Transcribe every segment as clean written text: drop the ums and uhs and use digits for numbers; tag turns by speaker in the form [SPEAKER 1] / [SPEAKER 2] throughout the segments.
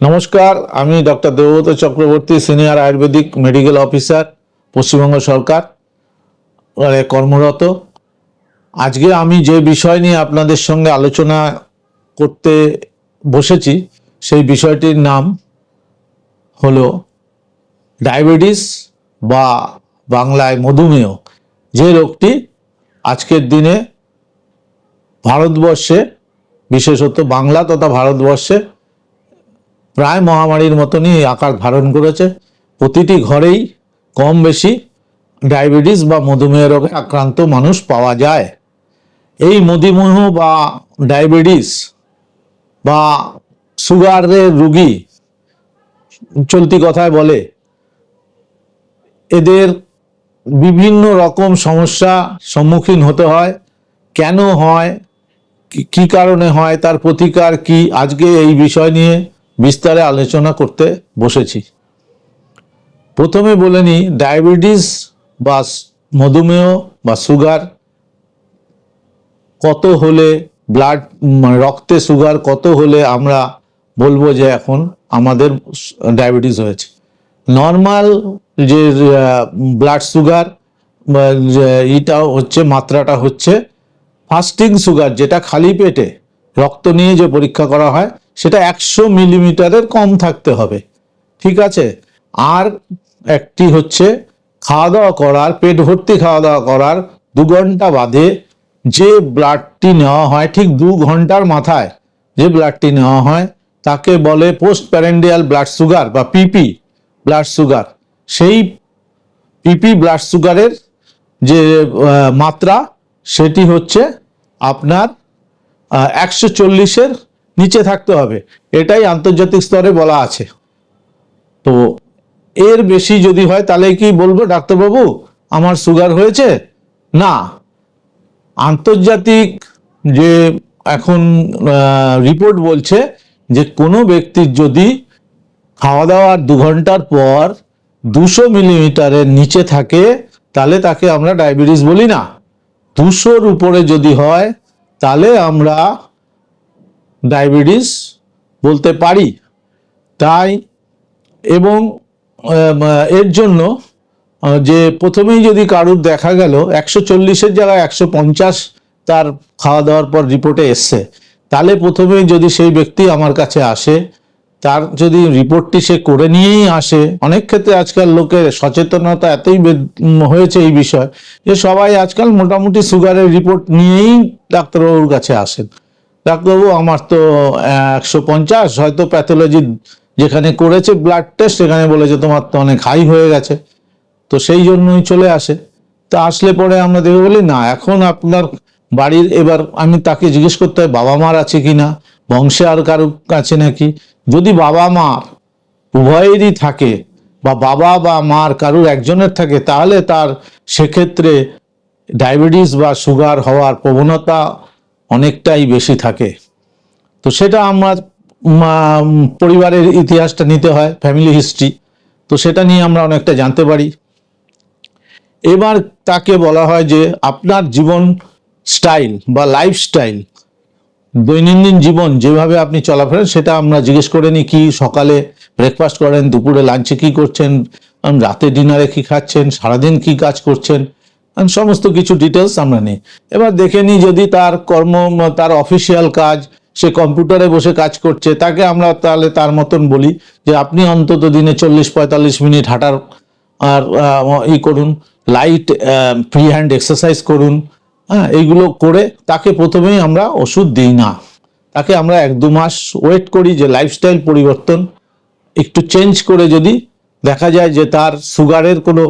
[SPEAKER 1] নমস্কার, আমি doctor Debabrata Chakraborty, senior ayurvedic medical officer, Paschimbanga সরকার কর্মরত। আজকে আমি যে বিষয় নিয়ে আপনাদের সঙ্গে আলোচনা করতে বসেছি সেই বিষয়টির নাম হলো ডায়াবেটিস বা বাংলায় মধুমেহ, যে রোগটি আজকের দিনে ভারতবর্ষে, বিশেষত বাংলা তথা ভারতবর্ষে প্রায় মহামারীর মতনই আকার ধারণ করেছে। প্রতিটি ঘরেই কম বেশি ডায়াবেটিস বা মধুমেহ রোগে আক্রান্ত মানুষ পাওয়া যায়। এই মধুমেহ বা ডায়াবেটিস বা সুগারের রোগী চলতি কথায় বলে, এদের বিভিন্ন রকম সমস্যা সম্মুখীন হতে হয়। কেন হয়, কি কারণে হয়, তার প্রতিকার কি, আজকে এই বিষয় নিয়ে বিস্তারে আলোচনা করতে বসেছি। প্রথমে বলে নিই, ডায়াবেটিস বা মধুমেহ বা সুগার কত হলে, ব্লাড রক্তে সুগার কত হলে আমরা বলবো যে এখন আমাদের ডায়াবেটিস হয়েছে। নর্মাল যে ব্লাড সুগার এটা হচ্ছে, মাত্রাটা হচ্ছে ফাস্টিং সুগার, যেটা খালি পেটে রক্ত নিয়ে যে পরীক্ষা করা হয় সেটা 100 মিলিমিটারের কম থাকতে হবে, ঠিক আছে। আর একটি হচ্ছে খাওয়া দাওয়া করার, পেট ভর্তি খাওয়া দাওয়া করার 2 ঘন্টা বাদে যে ব্লাডটি নেওয়া হয়, ঠিক 2 ঘন্টার মাথায় যে ব্লাডটি নেওয়া হয় তাকে বলে পোস্ট প্যারেন্ডিয়াল ব্লাড সুগার বা পিপি ব্লাড সুগার। সেই পিপি ব্লাড সুগারের যে মাত্রা সেটি হচ্ছে আপনার 140-এর নিচে থাকতে হবে, এটাই আন্তর্জাতিক স্তরে বলা আছে। তো এর বেশি যদি হয় তাহলে কি বলবো ডাক্তারবাবু আমার সুগার হয়েছে? না, আন্তর্জাতিক যে এখন রিপোর্ট বলছে যে কোনো ব্যক্তির যদি খাওয়া দাওয়ার 2 ঘন্টার পর 200 মিলিমিটারের নিচে থাকে তাহলে তাকে আমরা ডায়াবেটিস বলি না। 200-র উপরে যদি হয় তাহলে আমরা ডায়াবেটিস বলতে পারি। তাই এবং এর জন্য যে প্রথমেই যদি কারুর দেখা গেল 140-এর জায়গায় 150 তার খাওয়া দাওয়ার পর রিপোর্টে এসছে, তাহলে প্রথমেই যদি সেই ব্যক্তি আমার কাছে আসে, তার যদি রিপোর্টটি সে করে নিয়েই আসে, অনেক ক্ষেত্রে আজকাল লোকের সচেতনতা এতই হয়েছে এই বিষয় যে সবাই আজকাল মোটামুটি সুগারের রিপোর্ট নিয়েই ডাক্তারবাবুর কাছে আসেন। ডাক্তারবাবু আমার তো 150, হয়তো প্যাথোলজি যেখানে করেছে ব্লাড টেস্ট সেখানে বলেছে তোমার তো অনেক হাই হয়ে গেছে, তো সেই জন্যই চলে আসে। তো আসলে পরে আমরা দেখে বলি না, এখন আপনার বাড়ির, এবার আমি তাকে জিজ্ঞেস করতে হয় বাবা মার আছে কিনা, বংশে আর কারো কাছে নাকি। যদি বাবা মার উভয়েরই থাকে বা বাবা বা মার কারুর একজনের থাকে তাহলে তার সেক্ষেত্রে ডায়াবেটিস বা সুগার হওয়ার প্রবণতা অনেকটাই বেশি থাকে। তো সেটা আমার পরিবারের ইতিহাসটা নিতে হয়, ফ্যামিলি হিস্ট্রি, তো সেটা নিয়ে আমরা অনেকটা জানতে পারি। এবার তাকে বলা হয় যে আপনার জীবন স্টাইল বা লাইফস্টাইল, দৈনন্দিন জীবন যেভাবে আপনি চলাফেরেন সেটা আমরা জিজ্ঞেস করে নিই। কি সকালে ব্রেকফাস্ট করেন, দুপুরে লাঞ্চে কি করছেন, রাতে ডিনারে কি খাচ্ছেন, সারাদিন কি কাজ করছেন, সমস্ত কিছু ডিটেলস আমরা নিই। এবার দেখে নিই যদি তার তার অফিসিয়াল কাজ, সে কম্পিউটারে বসে কাজ করছে, তাকে আমরা তাহলে তার মতন বলি যে আপনি অন্তত দিনে 40-45 মিনিট হাঁটার আর করুন, লাইট ফ্রি হ্যান্ড এক্সারসাইজ করুন। হ্যাঁ, এইগুলো করে তাকে প্রথমেই আমরা ওষুধ দিই না, তাকে আমরা 1-2 মাস ওয়েট করি যে লাইফস্টাইল পরিবর্তন একটু চেঞ্জ করে যদি দেখা যায় যে তার সুগারের কোনো,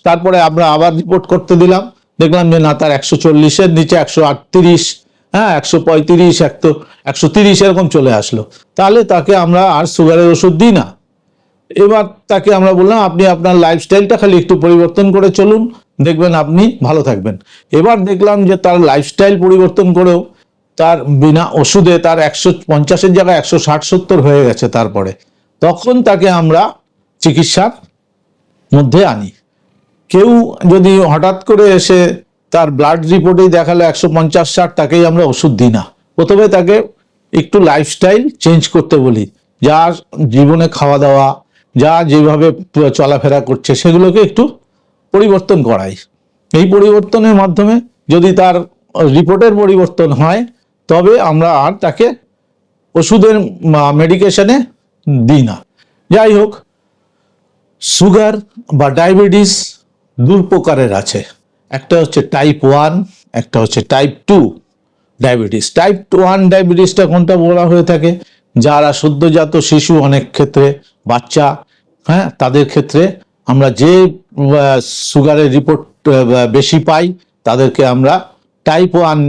[SPEAKER 1] তারপরে আমরা আবার রিপোর্ট করতে দিলাম, দেখলাম যে না, তার 140-এর নিচে 138, হ্যাঁ 135, 130 এরকম চলে আসলো, তাহলে তাকে আমরা আর সুগারের ওষুধ দিই না। এবার তাকে আমরা বললাম আপনি আপনার লাইফস্টাইলটা খালি একটু পরিবর্তন করে চলুন, দেখবেন আপনি ভালো থাকবেন। এবার দেখলাম যে তার লাইফস্টাইল পরিবর্তন করেও তার বিনা ওষুধে তার 150-এর জায়গায় 160-70 হয়ে গেছে, তারপরে তখন তাকে আমরা চিকিৎসার মধ্যে আনি। কেউ যদি হঠাৎ করে এসে তার ব্লাড রিপোর্টেই দেখালো 150-60, তাকেই আমরা ওষুধ দিই না, প্রথমে তাকে একটু লাইফস্টাইল চেঞ্জ করতে বলি, যা জীবনে খাওয়া দাওয়া, যা যেভাবে চলাফেরা করছে সেগুলোকে একটু পরিবর্তন করাই। এই পরিবর্তনের মাধ্যমে যদি তার রিপোর্টের পরিবর্তন হয়, তবে আমরা আর তাকে ওষুধের মেডিকেশনে দিই না। যাই হোক, সুগার বা ডায়াবেটিস দু প্রকারের আছে, একটা হচ্ছে টাইপ 1, একটা হচ্ছে টাইপ 2 ডায়াবেটিস। টাইপ 1 ডায়াবেটিসটা কোনটা বলা হয়ে থাকে? যারা সদ্যজাত শিশু, অনেক ক্ষেত্রে বাচ্চা, হ্যাঁ, তাদের ক্ষেত্রে আমরা যে সুগারের রিপোর্ট বেশি পাই তাদেরকে আমরা টাইপ 1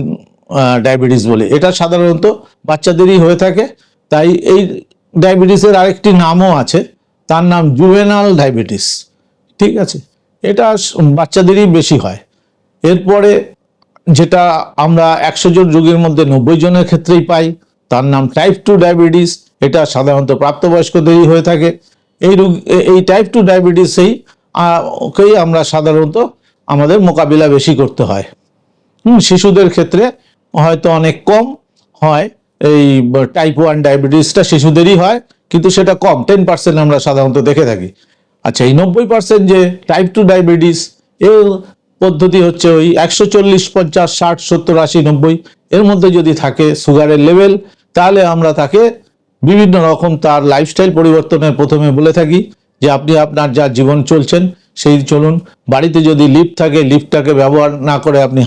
[SPEAKER 1] ডায়াবেটিস বলি। এটা সাধারণত বাচ্চাদেরই হয়ে থাকে। তাই এই ডায়াবেটিসের আরেকটি নামও আছে, তার নাম জুভেনাল ডায়াবেটিস। ঠিক আছে, এটা বাচ্চাদেরই বেশি হয়। এরপরে যেটা আমরা 100 জন রোগীর মধ্যে 90 জনের ক্ষেত্রেই পাই, তার নাম টাইপ 2 ডায়াবেটিস। এটা সাধারণত প্রাপ্তবয়স্কদেরই হয়ে থাকে। এই টাইপ 2 ডায়াবেটিসেই ওকেই আমরা সাধারণত আমাদের মোকাবিলা বেশি করতে হয়। শিশুদের ক্ষেত্রে হয়তো অনেক কম হয়, এই টাইপ 1 ডায়াবেটিসটা শিশুদেরই হয়, কিন্তু সেটা কম, 10% আমরা সাধারণত দেখে থাকি। আচ্ছা, এই 90% যে টাইপ 2 ডায়াবেটিস, এর পদ্ধতি হচ্ছে ওই 140, 50, 60, 70, 80, 90 এর মধ্যে যদি থাকে সুগারের লেভেল, তাহলে আমরা তাকে বিভিন্ন রকম তার লাইফস্টাইল পরিবর্তনের প্রথমে বলে থাকি যে আপনি আপনার যা জীবন চলছেন সেই চলুন। বাড়িতে যদি লিফট থাকে, লিফটটাকে ব্যবহার না করে আপনি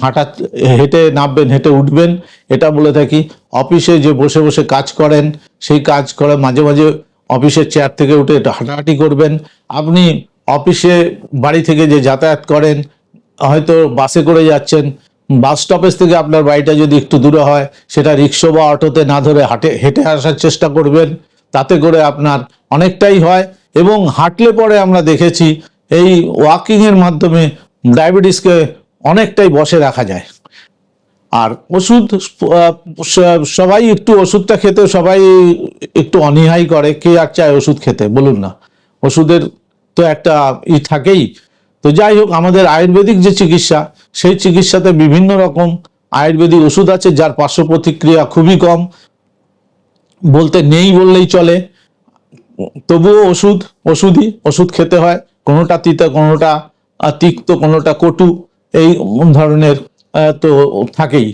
[SPEAKER 1] হেঁটে নামবেন, হেঁটে উঠবেন, এটা বলে থাকি। অফিসে যে বসে বসে কাজ করেন, সেই কাজ করে মাঝে মাঝে অফিসের চেয়ার থেকে উঠে একটু হাঁটাহাঁটি করবেন। আপনি অফিসে বাড়ি থেকে যে যাতায়াত করেন, হয়তো বাসে করে যাচ্ছেন, বাস স্টপেজ থেকে আপনার বাড়িটা যদি একটু দূরে হয়, সেটা রিক্সা বা অটোতে না ধরে হেঁটে আসার চেষ্টা করবেন। তাতে করে আপনার অনেকটাই হয়। এবং হাঁটলে পরে আমরা দেখেছি এই ওয়াকিংয়ের মাধ্যমে ডায়াবেটিসকে অনেকটাই বশে রাখা যায়। আর ওষুধ, সবাই একটু ওষুধটা খেতে সবাই একটু অনীহাই করে, কে আর চায় ওষুধ খেতে বলুন না? ওষুধের তো একটা থাকেই। তো যাই হোক, আমাদের আয়ুর্বেদিক যে চিকিৎসা, সেই চিকিৎসাতে বিভিন্ন রকম আয়ুর্বেদিক ওষুধ আছে যার পার্শ্ব প্রতিক্রিয়া খুবই কম, বলতে নেই বললেই চলে। তবুও ওষুধ খেতে হয়। কোনোটা তিতা, কোনোটা তিক্ত, কোনোটা কটু, এই ধরনের তো থাকেই।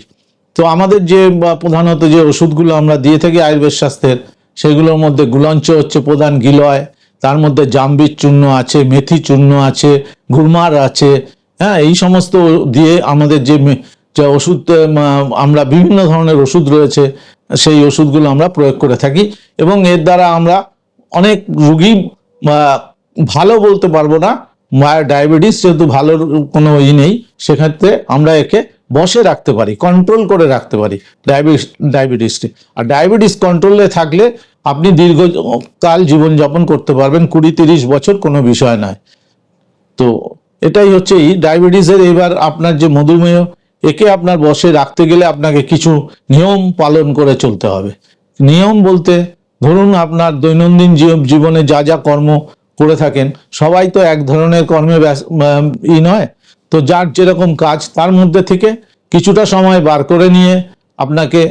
[SPEAKER 1] তো আমাদের যে প্রধানত যে ওষুধগুলো আমরা দিয়ে থাকি আয়ুর্বেদ শাস্ত্রের, সেগুলোর মধ্যে গুলঞ্চ হচ্ছে প্রধান গিলয়, তার মধ্যে জাম্বির চূর্ণ আছে, মেথি চূর্ণ আছে, ঘুরমার আছে, হ্যাঁ, এই সমস্ত দিয়ে আমাদের যে ওষুধ, আমরা বিভিন্ন ধরনের ওষুধ রয়েছে, সেই ওষুধগুলো আমরা প্রয়োগ করে থাকি। এবং এর দ্বারা আমরা অনেক রোগী, ভালো বলতে পারবো না, ডায়াবেটিস যেহেতু ভালো কোনো নেই, সেক্ষেত্রে আমরা একে বশে রাখতে পারি, কন্ট্রোল করে রাখতে পারি ডায়াবেটিসকে। আর ডায়াবেটিস কন্ট্রোলে থাকলে আপনি দীর্ঘকাল জীবনযাপন করতে পারবেন, 20-30 বছর কোনো বিষয় নয়। তো এটাই হচ্ছে এই ডায়াবেটিসের। এবার আপনার যে মধুমেহ, একে আপনার বশে রাখতে গেলে আপনাকে কিছু নিয়ম পালন করে চলতে হবে। নিয়ম বলতে ধরুন আপনার দৈনন্দিন জীবনে যা যা কর্ম করে থাকেন, সবাই তো এক ধরনের কর্মে নয়। তো যার যেরকম কাজ, তার মধ্যে থেকে কিছুটা সময় বার করে নিয়ে আপনাকে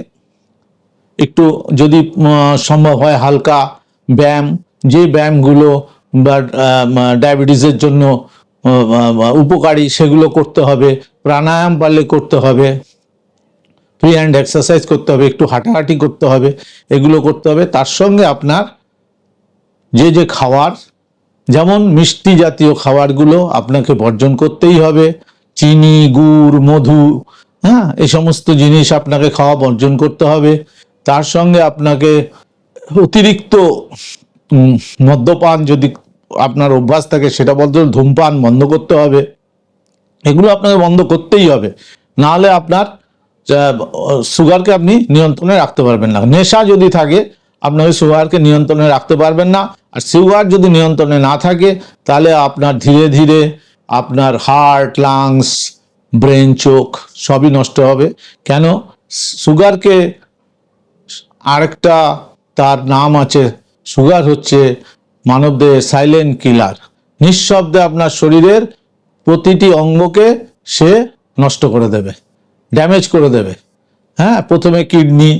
[SPEAKER 1] একটু, যদি সম্ভব হয়, হালকা ব্যায়াম, যে ব্যায়ামগুলো বা ডায়াবেটিসের জন্য উপকারী, সেগুলো করতে হবে। প্রাণায়াম পারলে করতে হবে, ফ্রি হ্যান্ড এক্সারসাইজ করতে হবে, একটু হাঁটাহাঁটি করতে হবে, এগুলো করতে হবে। তার সঙ্গে আপনার যে খাবার, যেমন মিষ্টি জাতীয় খাবারগুলো আপনাকে বর্জন করতেই হবে। চিনি, গুড়, মধু, হ্যাঁ, এই সমস্ত জিনিস আপনাকে খাওয়া বর্জন করতে হবে। তার সঙ্গে আপনাকে অতিরিক্ত মদ্যপান, যদি আপনার অভ্যাস থাকে, সেটা ধূমপান বন্ধ করতে হবে। এগুলো আপনাকে বন্ধ করতেই হবে, না হলে আপনার সুগারকে আপনি নিয়ন্ত্রণে রাখতে পারবেন না। নেশা যদি থাকে, আপনাকে সুগারকে নিয়ন্ত্রণে রাখতে পারবেন না। আর সুগার যদি নিয়ন্ত্রণে না থাকে, তাহলে আপনার ধীরে ধীরে আপনার হার্ট, লাংস, ব্রেন, চোখ সবই নষ্ট হবে। কেন? সুগারকে আরেকটা তার নাম আছে, সুগার হচ্ছে মানবদেহের সাইলেন্ট কিলার। নিঃশব্দে আপনার শরীরের প্রতিটি অঙ্গকে সে নষ্ট করে দেবে, ড্যামেজ করে দেবে। হ্যাঁ, প্রথমে কিডনি,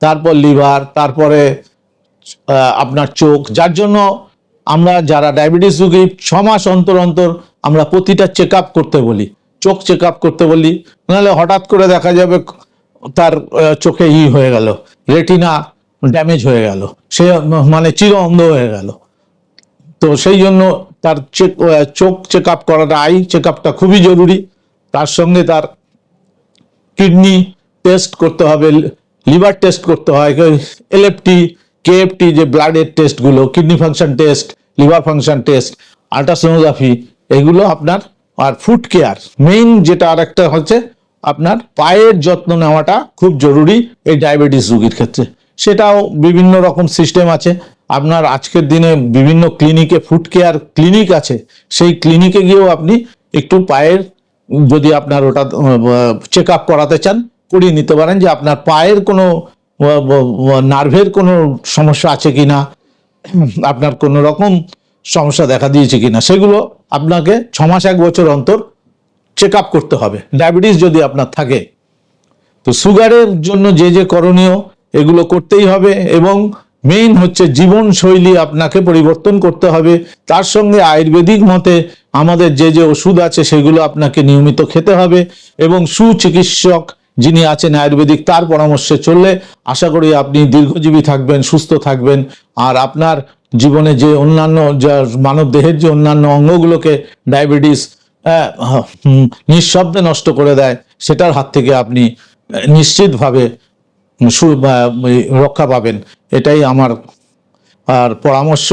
[SPEAKER 1] তারপর লিভার, তারপরে আপনার চোখ, যার জন্য আমরা যারা ডায়াবেটিস রোগী 6 মাস অন্তর অন্তর আমরা প্রতিটা চেক আপ করতে বলি, চোখ চেক আপ করতে বলি। নাহলে হঠাৎ করে দেখা যাবে তার চোখে হয়ে গেল, রেটিনা ড্যামেজ হয়ে গেল, সে মানে চির অন্ধ হয়ে গেল। তো সেই জন্য তার চোখ চেক আপ করাটা, আই চেক আপটা খুবই জরুরি। তার সঙ্গে তার কিডনি টেস্ট করতে হবে, লিভার টেস্ট করতে হয়, এলএফটি, কেএফটি, যে ব্লাডের টেস্টগুলো, kidney function test, liver function test, ultrasonography, এগুলো আপনার। আর ফুট কেয়ার মেইন যেটা, আর একটা হচ্ছে আপনার পায়ের যত্ন নেওয়াটা খুব জরুরি এই ডায়াবেটিস রোগীর ক্ষেত্রে। সেটাও বিভিন্ন রকম সিস্টেম আছে। আপনার আজকের দিনে বিভিন্ন ক্লিনিকে ফুট কেয়ার ক্লিনিক আছে, সেই ক্লিনিকে গিয়েও আপনি একটু পায়ের, যদি আপনার ওটা চেক আপ করাতে চান, করিয়ে নিতে পারেন যে আপনার পায়ের কোনো নার্ভের কোনো সমস্যা আছে কিনা, আপনার কোনো রকম সমস্যা দেখা দিয়েছে কিনা, সেগুলো আপনাকে 6 মাস 1 বছর অন্তর চেক আপ করতে হবে ডায়াবেটিস যদি আপনার থাকে। তো সুগারের জন্য যে যে করণীয়, এগুলো করতেই হবে। এবং মেইন হচ্ছে জীবনশৈলী আপনাকে পরিবর্তন করতে হবে। তার সঙ্গে আয়ুর্বেদিক মতে আমাদের যে যে ওষুধ আছে সেগুলো আপনাকে নিয়মিত খেতে হবে। এবং সুচিকিৎসক যিনি আছেন আয়ুর্বেদিক, তার পরামর্শে চললে আশা করি আপনি দীর্ঘজীবী থাকবেন, সুস্থ থাকবেন। আর আপনার জীবনে যে অন্যান্য মানব দেহের যে অন্যান্য অঙ্গগুলোকে ডায়াবেটিস নিঃশব্দে নষ্ট করে দেয়, সেটার হাত থেকে আপনি নিশ্চিতভাবে রক্ষা পাবেন। এটাই আমার আর পরামর্শ।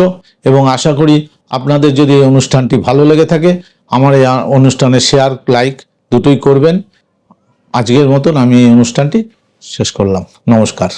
[SPEAKER 1] এবং আশা করি আপনাদের যদি এই অনুষ্ঠানটি ভালো লেগে থাকে, আমার এই অনুষ্ঠানে শেয়ার, লাইক দুটোই করবেন। আজকের মতন আমি এই অনুষ্ঠানটি শেষ করলাম। নমস্কার।